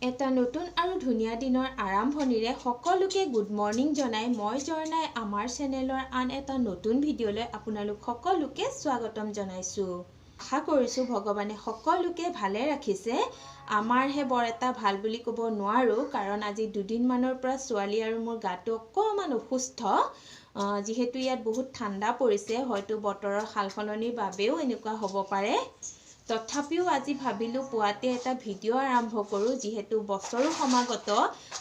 এটা নতুন আৰু ধুনীয়া দিনৰ আৰম্ভণিৰে সকলোকে গুড মৰ্নিং জনাই মই জৰ্ণাই আমাৰ চেনেলৰ আন এটা নতুন ভিডিঅ'লৈ আপোনালোক সকলোকে স্বাগতম জনাইছো। আশা কৰিছো ভগৱানে সকলোকে ভালে ৰাখিছে। আমাৰহে বৰ এটা ভাল বুলি ক'ব নোৱাৰো কাৰণ আজি দুদিনমানৰ পৰা ছোৱালী আৰু মোৰ গাটো অকমান অসুস্থ। যিহেতু ইয়াত বহুত ঠাণ্ডা পৰিছে হয়তো বতৰৰ সালসলনিৰ বাবেও এনেকুৱা হ'ব পাৰে। তথাপিও আজি ভাবিলো পুৱাতে এটা ভিডিঅ' আৰম্ভ কৰো যিহেতু বছৰো সমাগত।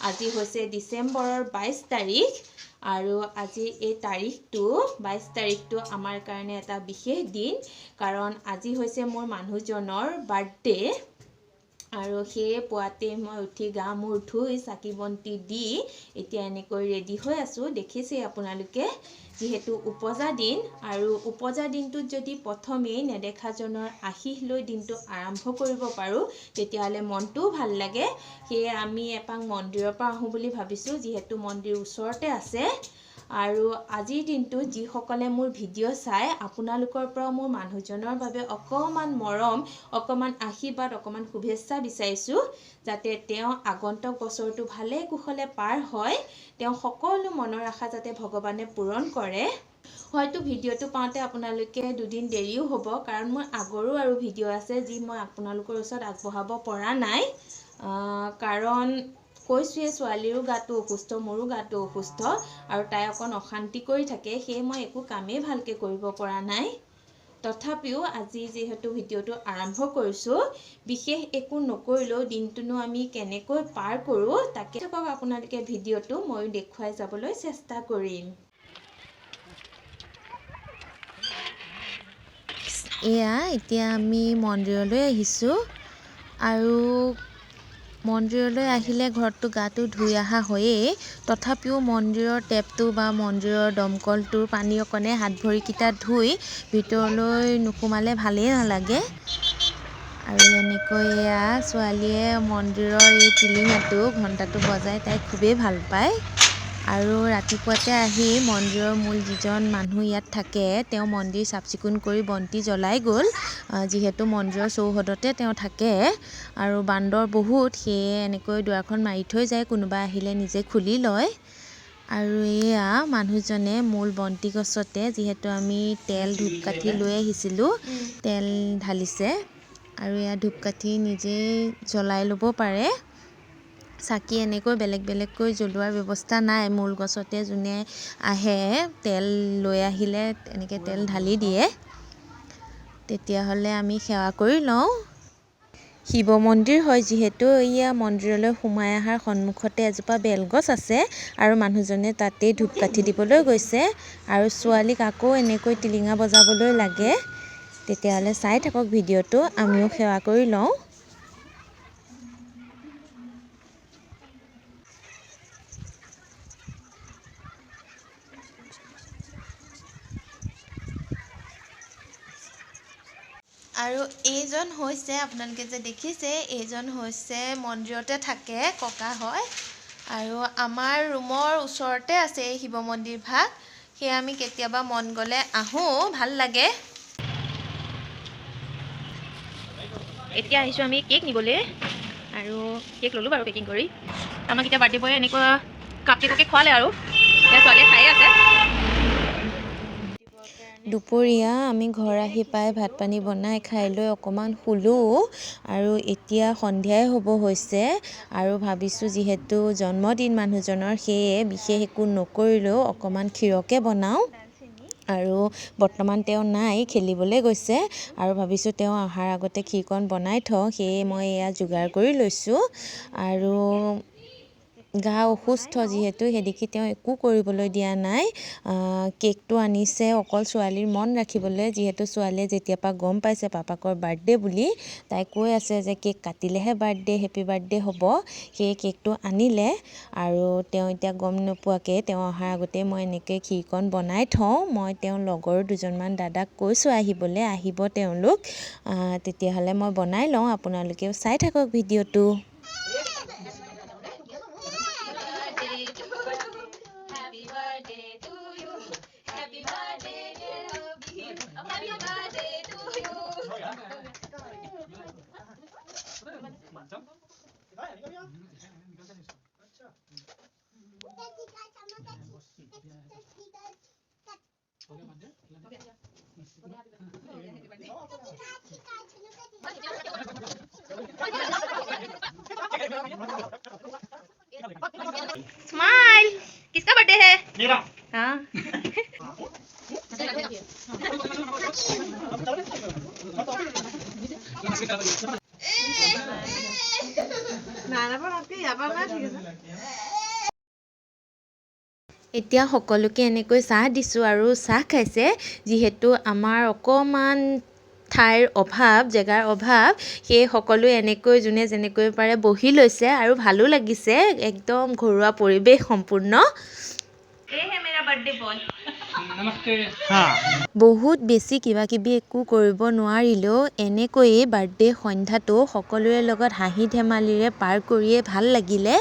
আজি হৈছে ডিচেম্বৰৰ 22 তাৰিখ আৰু আজি এই তাৰিখটো 22 তাৰিখটো আমাৰ কাৰণে এটা বিশেষ দিন কাৰণ আজি হৈছে মোৰ মানুহজনৰ বাৰ্থডে আৰু সেই পুৱাতে মই উঠি গা মূৰ ধুই চাকি বন্তি দি এতিয়া এনেকৈ ৰেডি হৈ আছো। দেখিছে আপোনালোকে যিহেতু উপজা দিন আৰু উপজা দিনটোত যদি প্ৰথমেই নেদেখাজনৰ আশীষ লৈ দিনটো আৰম্ভ কৰিব পাৰো তেতিয়াহলে মনটো ভাল লাগে। সেয়ে আমি এপাক মন্দিৰৰ পৰা আহো বুলি ভাবিছো যিহেতু মন্দিৰ ওচৰতে আছে। আৰু আজিৰ দিনটো যিসকলে মোৰ ভিডিঅ' চাই আপোনালোকৰ পৰা মোৰ মানুহজনৰ বাবে অকমান মৰম অকমান আশীৰ্বাদ অকমান শুভেচ্ছা বিচাৰিছো যাতে তেওঁ আগন্তুক বছৰটো ভালে কুশলে পাৰ হয়। তেওঁ সকলো মনৰ আশা যাতে ভগৱানে পূৰণ কৰে। হয়তো ভিডিঅ'টো পাওঁতে আপোনালোকে দুদিন দেৰিও হ'ব কাৰণ মোৰ আগৰো আৰু ভিডিঅ' আছে যি মই আপোনালোকৰ ওচৰত আগবঢ়াব পৰা নাই কাৰণ কৈছোৱে ছোৱালীৰো গাটো অসুস্থ মোৰো গাটো অসুস্থ আৰু তাই অকণ অশান্তি কৰি থাকে সেয়ে মই একো কামেই ভালকে কৰিব পৰা নাই। তথাপিও আজি যিহেতু ভিডিঅ'টো আৰম্ভ কৰিছো বিশেষ একো নকৰিলেও দিনটোনো আমি কেনেকৈ পাৰ কৰো তাকে আপোনালোকে ভিডিঅ'টো মই দেখুৱাই যাবলৈ চেষ্টা কৰিম। এয়া এতিয়া আমি মন্দিৰলৈ আহিছো আৰু মন্দিৰলৈ আহিলে ঘৰটো গাটো ধুই অহা হয়েই তথাপিও মন্দিৰৰ টেপটো বা মন্দিৰৰ দমকলটোৰ পানী অকণে হাত ভৰিকেইটা ধুই ভিতৰলৈ নোসোমালে ভালেই নালাগে। আৰু এনেকৈ এয়া ছোৱালীয়ে মন্দিৰৰ এই টিলিঙাটো ঘণ্টাটো বজাই তাই খুবেই ভাল পায় আৰু ৰাতিপুৱাতে আহি মন্দিৰৰ মূল যিজন মানুহ ইয়াত থাকে তেওঁ মন্দিৰ চাফ চিকুণ কৰি বন্তি জ্বলাই গ'ল যিহেতু মন্দিৰৰ চৌহদতে তেওঁ থাকে আৰু বান্দৰ বহুত সেয়ে এনেকৈ দুৱাৰখন মাৰি থৈ যায় কোনোবা আহিলে নিজে খুলি লয়। আৰু এয়া মানুহজনে মূল বন্তি গছতে যিহেতু আমি তেল ধূপকাঠি লৈ আহিছিলোঁ তেল ঢালিছে আৰু এয়া ধূপকাঠি নিজেই জ্বলাই ল'ব পাৰে। চাকি এনেকৈ বেলেগ বেলেগকৈ জ্বলোৱাৰ ব্যৱস্থা নাই মূল গছতে যোনে আহে তেল লৈ আহিলে এনেকৈ তেল ঢালি দিয়ে। তেতিয়াহ'লে আমি সেৱা কৰি লওঁ। শিৱ মন্দিৰ হয় যিহেতু এয়া মন্দিৰলৈ সোমাই অহাৰ সন্মুখতে এজোপা বেলগছ আছে আৰু মানুহজনে তাতেই ধূপকাঠি দিবলৈ গৈছে আৰু ছোৱালীক আকৌ এনেকৈ টিলিঙা বজাবলৈ লাগে। তেতিয়াহ'লে চাই থাকক ভিডিঅ'টো আমিও সেৱা কৰি লওঁ। আৰু এইজন হৈছে আপোনালোকে যে দেখিছে এইজন হৈছে মন্দিৰতে থাকে ককা হয় আৰু আমাৰ ৰুমৰ ওচৰতে আছে এই শিৱ মন্দিৰ ভাগ সেয়ে আমি কেতিয়াবা মন গ'লে আহোঁ ভাল লাগে। এতিয়া আহিছোঁ আমি কেক নিবলৈ আৰু কেক ল'লোঁ বাৰু পেকিং কৰি আমাক এতিয়া বাৰ্থডে বয়ে এনেকুৱা কাপ কেককে খোৱালে আৰু ছোৱালীয়ে খায়ে আছে। দুপৰীয়া আমি ঘৰ আহি পাই ভাত পানী বনাই খাই লৈ অকণমান শুলোঁ আৰু এতিয়া সন্ধিয়াই হ'ব হৈছে আৰু ভাবিছোঁ যিহেতু জন্মদিন মানুহজনৰ সেয়ে বিশেষ একো নকৰিলেও অকণমান ক্ষীৰকে বনাওঁ আৰু বৰ্তমান তেওঁ নাই খেলিবলৈ গৈছে আৰু ভাবিছোঁ তেওঁ অহাৰ আগতে ক্ষীৰকণ বনাই থওঁ সেয়ে মই এয়া যোগাৰ কৰি লৈছোঁ আৰু গা অসুস্থ যিহেতু সেইদেখি তেওঁ একো কৰিবলৈ দিয়া নাই। কেকটো আনিছে অকল ছোৱালীৰ মন ৰাখিবলৈ যিহেতু ছোৱালীয়ে যেতিয়াৰ পৰা গম পাইছে পাপাকৰ বাৰ্থডে বুলি তাই কৈ আছে যে কেক কাটিলেহে বাৰ্থডে হেপী বাৰ্থডে হ'ব সেয়ে কেকটো আনিলে আৰু তেওঁ এতিয়া গম নোপোৱাকৈ তেওঁ অহাৰ আগতে মই এনেকৈ ক্ষীৰকণ বনাই থওঁ। মই তেওঁৰ লগৰ দুজনমান দাদাক কৈছোঁ আহিবলৈ আহিব তেওঁলোক তেতিয়াহ'লে মই বনাই লওঁ আপোনালোকেও চাই থাকক ভিডিঅ'টো। स्माइल। किसका बर्थडे है? मेरा। हाँ। এতিয়া সকলোকে এনেকৈ চাহ দিছোঁ আৰু চাহ খাইছে যিহেতু আমাৰ অকণমান ঠাইৰ অভাৱ জেগাৰ অভাৱ সেই সকলোৱে এনেকৈ যোনে যেনেকৈ পাৰে বহি লৈছে আৰু ভালো লাগিছে একদম ঘৰুৱা পৰিৱেশ সম্পূৰ্ণ বহুত বেছি কিবা কিবি একো কৰিব নোৱাৰিলেও এনেকৈয়ে বাৰ্থডে সন্ধ্যাটো সকলোৰে লগত হাঁহি ধেমালিৰে পাৰ কৰিয়ে ভাল লাগিলে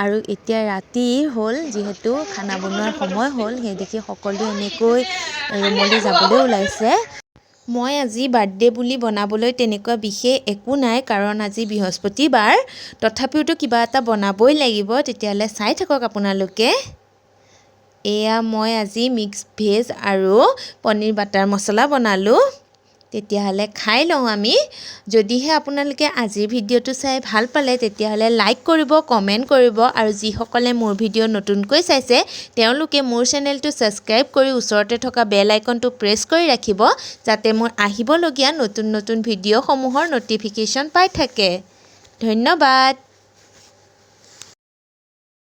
আৰু এতিয়া ৰাতি হ'ল যিহেতু খানা বনোৱাৰ সময় হ'ল সেইদেখি সকলোৱে এনেকৈ ৰুমলৈ যাবলৈ ওলাইছে মই আজি বাৰ্থডে বুলি বনাবলৈ তেনেকুৱা বিশেষ একো নাই কাৰণ আজি বৃহস্পতিবাৰ তথাপিওতো কিবা এটা বনাবই লাগিব তেতিয়াহ'লে চাই থাকক আপোনালোকে এয়া মই আজি মিক্স ভেজ আৰু পনীৰ বাটাৰ মছলা বনালোঁ তেতিয়াহ'লে খাই লওঁ আমি যদিহে আপোনালোকে আজিৰ ভিডিঅ'টো চাই ভাল পালে তেতিয়াহ'লে লাইক কৰিব কমেণ্ট কৰিব আৰু যিসকলে মোৰ ভিডিঅ' নতুনকৈ চাইছে তেওঁলোকে মোৰ চেনেলটো ছাবস্ক্ৰাইব কৰি ওচৰতে থকা বেল আইকনটো প্ৰেছ কৰি ৰাখিব যাতে মোৰ আহিবলগীয়া নতুন নতুন ভিডিঅ'সমূহৰ ন'টিফিকেশ্যন পাই থাকে ধন্যবাদ